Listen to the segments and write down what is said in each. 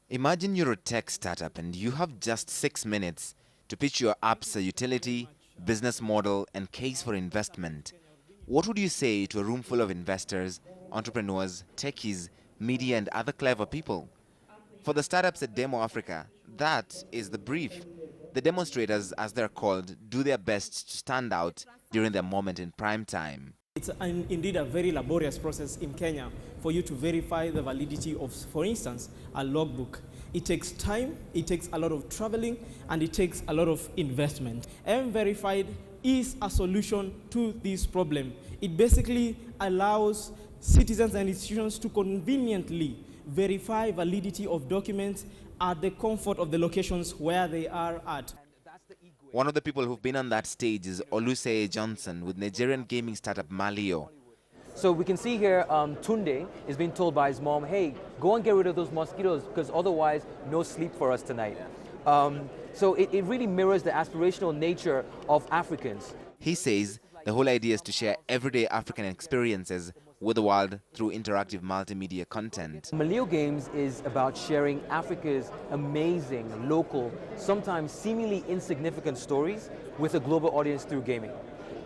Imagine you're a tech startup and you have just 6 minutes to pitch your app's utility, business model, and case for investment. What would you say to a room full of investors, entrepreneurs, techies, media, and other clever people? For the startups at Demo Africa, that is the brief. The demonstrators, as they're called, do their best to stand out during their moment in prime time. It's indeed a very laborious process in Kenya for you to verify the validity of, for instance, a logbook. It takes time, it takes a lot of traveling, and it takes a lot of investment. M-Verified is a solution to this problem. It basically allows citizens and institutions to conveniently verify validity of documents at the comfort of the locations where they are at. One of the people who've been on that stage is Oluseye Johnson with Nigerian gaming startup Malio. So we can see here Tunde is being told by his mom, hey, go and get rid of those mosquitoes because otherwise no sleep for us tonight. So it really mirrors the aspirational nature of Africans. He says the whole idea is to share everyday African experiences with the world through interactive multimedia content. Malio Games is about sharing Africa's amazing, local, sometimes seemingly insignificant stories with a global audience through gaming.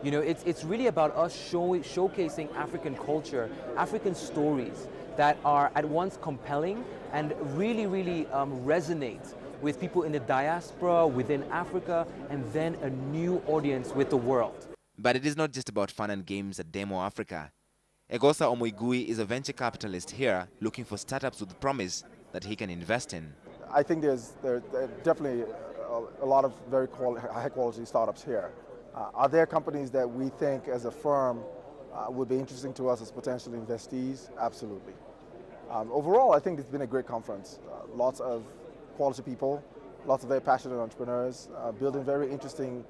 You know, it's really about us showcasing African culture, African stories that are at once compelling and really resonate with people in the diaspora, within Africa, and then a new audience with the world. But it is not just about fun and games at Demo Africa. Egosa Omoigui is a venture capitalist here looking for startups with promise that he can invest in. I think there are definitely a lot of very high quality startups here. Are there companies that we think as a firm would be interesting to us as potential investees? Absolutely. Overall, I think it's been a great conference. Lots of quality people, lots of very passionate entrepreneurs, building very interesting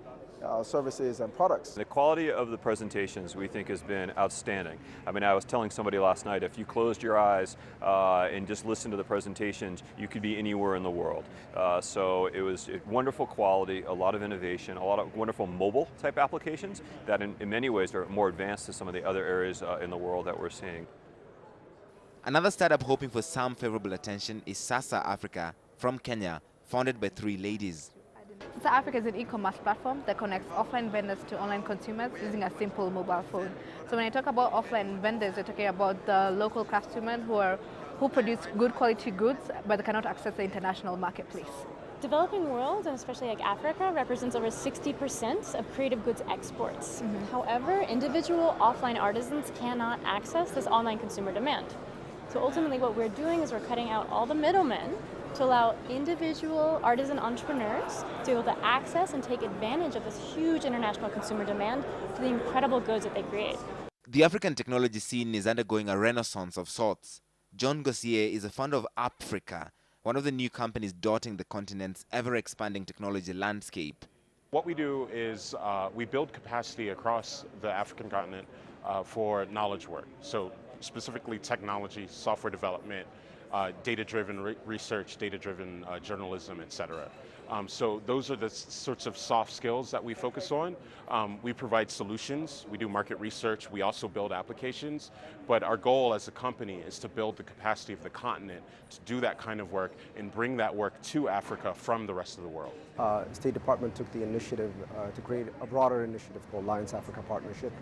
services and products. The quality of the presentations we think has been outstanding. I mean, I was telling somebody last night, if you closed your eyes and just listened to the presentations, you could be anywhere in the world. So it was wonderful quality, a lot of innovation, a lot of wonderful mobile type applications that in many ways are more advanced than some of the other areas in the world that we're seeing. Another startup hoping for some favorable attention is Sasa Africa from Kenya, founded by 3 ladies. Sasa Africa is an e-commerce platform that connects offline vendors to online consumers using a simple mobile phone. So when I talk about offline vendors, we're talking about the local craftsmen who produce good quality goods, but they cannot access the international marketplace. Developing world, and especially like Africa, represents over 60% of creative goods exports. However, individual offline artisans cannot access this online consumer demand. So ultimately what we're doing is we're cutting out all the middlemen to allow individual artisan entrepreneurs to be able to access and take advantage of this huge international consumer demand for the incredible goods that they create. The African technology scene is undergoing a renaissance of sorts. John Gossier is a founder of Africa, one of the new companies dotting the continent's ever-expanding technology landscape. What we do is we build capacity across the African continent for knowledge work. So specifically technology, software development, data-driven research, data-driven journalism, etc. So those are the sorts of soft skills that we focus on. We provide solutions, we do market research, we also build applications, but our goal as a company is to build the capacity of the continent to do that kind of work and bring that work to Africa from the rest of the world. State Department took the initiative to create a broader initiative called Alliance Africa Partnership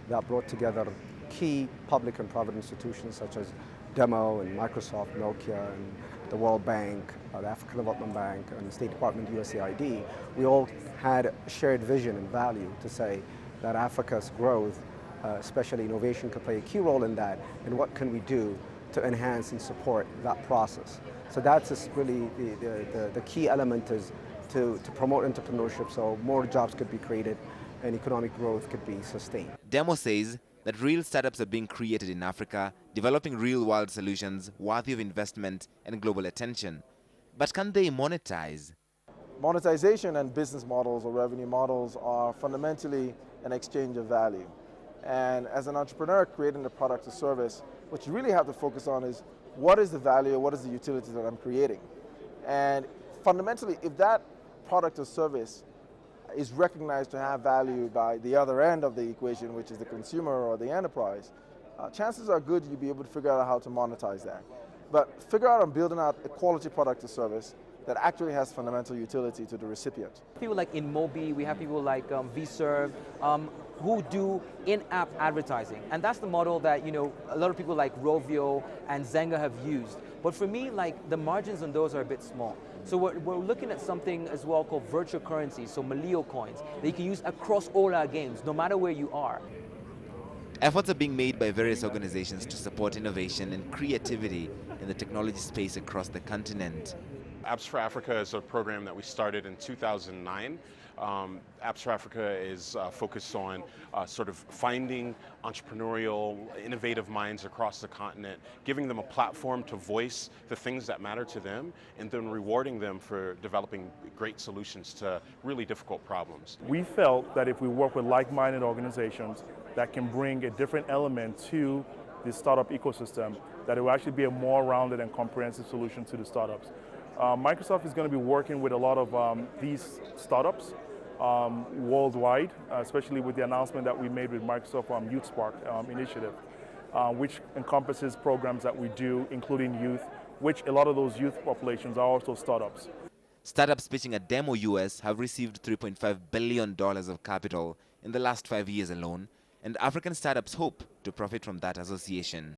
that brought together key public and private institutions such as Demo and Microsoft, Nokia, and the World Bank, the African Development Bank, and the State Department, USAID. We all had a shared vision and value to say that Africa's growth, especially innovation, could play a key role in that, and what can we do to enhance and support that process. So that's just really the key element is to promote entrepreneurship so more jobs could be created and economic growth could be sustained. Demo says that real startups are being created in Africa, developing real-world solutions worthy of investment and global attention. But can they monetize? Monetization and business models or revenue models are fundamentally an exchange of value. And as an entrepreneur creating a product or service, what you really have to focus on is what is the value, what is the utility that I'm creating? And fundamentally, if that product or service is recognized to have value by the other end of the equation, which is the consumer or the enterprise, chances are good you'll be able to figure out how to monetize that. but figure out on building out a quality product or service that actually has fundamental utility to the recipient. People like InMobi, we have people like vServe, who do in-app advertising. And that's the model that, you know, a lot of people like Rovio and Zenga have used. But for me, like, the margins on those are a bit small. So we're looking at something as well called virtual currency, so Malio coins, that you can use across all our games, no matter where you are. Efforts are being made by various organizations to support innovation and creativity in the technology space across the continent. Apps for Africa is a program that we started in 2009. Apps for Africa is focused on sort of finding entrepreneurial, innovative minds across the continent, giving them a platform to voice the things that matter to them, and then rewarding them for developing great solutions to really difficult problems. We felt that if we work with like-minded organizations that can bring a different element to the startup ecosystem, that it will actually be a more rounded and comprehensive solution to the startups. Microsoft is going to be working with a lot of these startups worldwide, especially with the announcement that we made with Microsoft Youth Spark initiative, which encompasses programs that we do, including youth, which a lot of those youth populations are also startups. Startups pitching at Demo US have received $3.5 billion of capital in the last 5 years alone, and African startups hope to profit from that association.